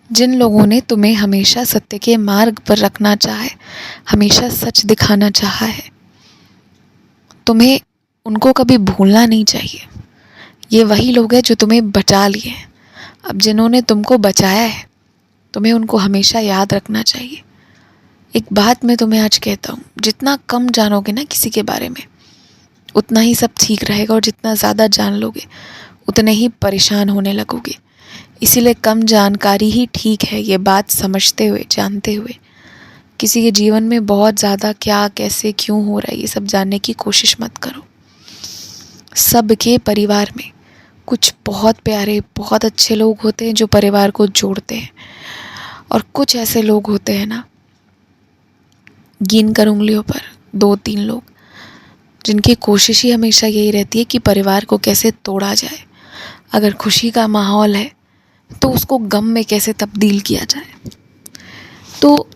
जिन लोगों ने तुम्हें हमेशा सत्य के मार्ग पर रखना चाहे, हमेशा सच दिखाना चाहा है, तुम्हें उनको कभी भूलना नहीं चाहिए। ये वही लोग हैं जो तुम्हें बचा लिए। अब जिन्होंने तुमको बचाया है, तुम्हें उनको हमेशा याद रखना चाहिए। एक बात मैं तुम्हें आज कहता हूँ, जितना कम जानोगे ना किसी के बारे में, उतना ही सब ठीक रहेगा, और जितना ज़्यादा जान लोगे उतने ही परेशान होने लगोगे। इसीलिए कम जानकारी ही ठीक है, ये बात समझते हुए, जानते हुए। किसी के जीवन में बहुत ज़्यादा क्या, कैसे, क्यों हो रहा है, ये सब जानने की कोशिश मत करो। सबके परिवार में कुछ बहुत प्यारे, बहुत अच्छे लोग होते हैं जो परिवार को जोड़ते हैं, और कुछ ऐसे लोग होते हैं ना, गिन कर उंगलियों पर 2-3 लोग, जिनकी कोशिश ही हमेशा यही रहती है कि परिवार को कैसे तोड़ा जाए। अगर खुशी का माहौल है तो उसको गम में कैसे तब्दील किया जाए। तो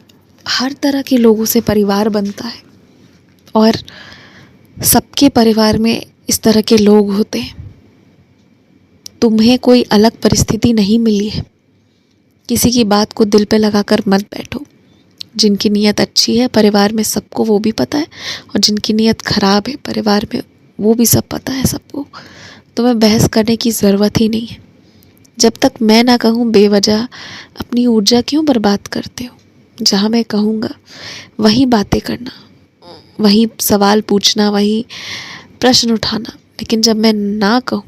हर तरह के लोगों से परिवार बनता है, और सबके परिवार में इस तरह के लोग होते हैं। तुम्हें कोई अलग परिस्थिति नहीं मिली है। किसी की बात को दिल पे लगाकर मत बैठो। जिनकी नीयत अच्छी है परिवार में सबको वो भी पता है, और जिनकी नीयत ख़राब है परिवार में वो भी सब पता है सबको। तुम्हें बहस करने की ज़रूरत ही नहीं है। जब तक मैं ना कहूँ बेवजह अपनी ऊर्जा क्यों बर्बाद करते हो। जहाँ मैं कहूँगा वही बातें करना, वही सवाल पूछना, वही प्रश्न उठाना। लेकिन जब मैं ना कहूँ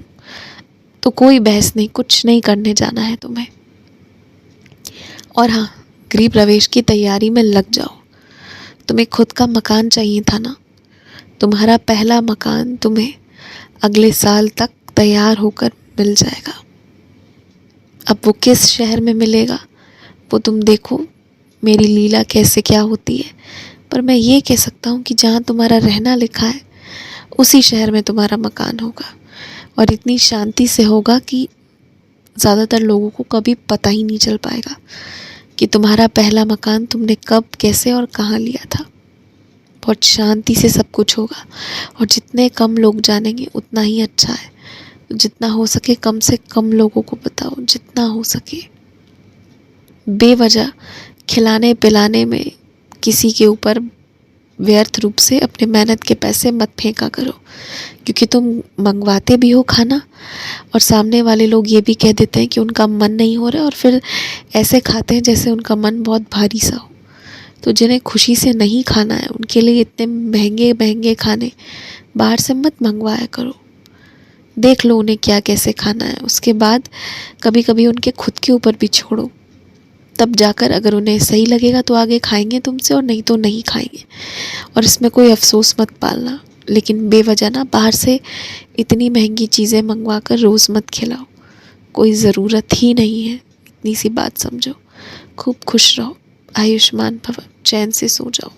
तो कोई बहस नहीं, कुछ नहीं करने जाना है तुम्हें। और हाँ, गृह प्रवेश की तैयारी में लग जाओ। तुम्हें खुद का मकान चाहिए था ना, तुम्हारा पहला मकान तुम्हें अगले साल तक तैयार होकर मिल जाएगा। अब वो किस शहर में मिलेगा वो तुम देखो, मेरी लीला कैसे क्या होती है। पर मैं ये कह सकता हूँ कि जहाँ तुम्हारा रहना लिखा है उसी शहर में तुम्हारा मकान होगा, और इतनी शांति से होगा कि ज़्यादातर लोगों को कभी पता ही नहीं चल पाएगा कि तुम्हारा पहला मकान तुमने कब, कैसे और कहाँ लिया था। बहुत शांति से सब कुछ होगा, और जितने कम लोग जानेंगे उतना ही अच्छा है। जितना हो सके कम से कम लोगों को बताओ, जितना हो सके। बेवजह खिलाने पिलाने में किसी के ऊपर व्यर्थ रूप से अपने मेहनत के पैसे मत फेंका करो, क्योंकि तुम मंगवाते भी हो खाना, और सामने वाले लोग ये भी कह देते हैं कि उनका मन नहीं हो रहा है, और फिर ऐसे खाते हैं जैसे उनका मन बहुत भारी सा हो। तो जिन्हें खुशी से नहीं खाना है उनके लिए इतने महंगे महंगे खाने बाहर से मत मंगवाया करो। देख लो उन्हें क्या, कैसे खाना है, उसके बाद कभी कभी उनके खुद के ऊपर भी छोड़ो। तब जाकर अगर उन्हें सही लगेगा तो आगे खाएंगे तुमसे, और नहीं तो नहीं खाएंगे। और इसमें कोई अफसोस मत पालना। लेकिन बेवजह ना बाहर से इतनी महंगी चीज़ें मंगवा कर रोज़ मत खिलाओ। कोई ज़रूरत ही नहीं है। इतनी सी बात समझो। खूब खुश रहो, आयुष्मान भव, चैन से सो जाओ।